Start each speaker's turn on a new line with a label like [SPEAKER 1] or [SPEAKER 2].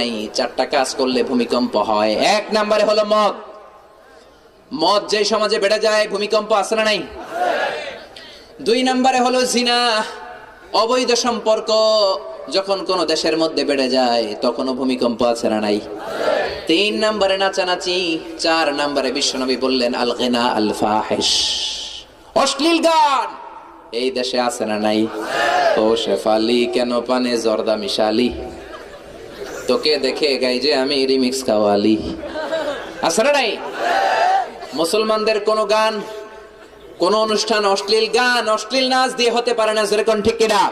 [SPEAKER 1] নাই, চারটা কাজ করলে ভূমিকম্প হয়। এক নম্বরে হলো মদ। মদ যে সমাজে বেড়ে যায় ভূমিকম্প আসে না নাই? দুই নম্বরে হলো জিনা, অবৈধ সম্পর্ক যখন কোন দেশের মধ্যে বেড়ে যায় তখনও ভূমিকম্প আছে না নাই? তিন নম্বরে নাচানাচি। চার নম্বরে বিশ্বনবী বললেন আল গিনা আল ফাহিশ, অশ্লীল গান এই দেশে আছে না নাই? ও শেফালি কেন পানে জর্দা মিশালি, তোকে দেখে গাই যে আমি রিমিক্স কাওয়ালি, আছে না নাই? মুসলমানদের কোন গান, কোন অনুষ্ঠান অশ্লীল গান, অশ্লীল নাচ দিয়ে হতে পারে না, যেরকম ঠিক কিনা?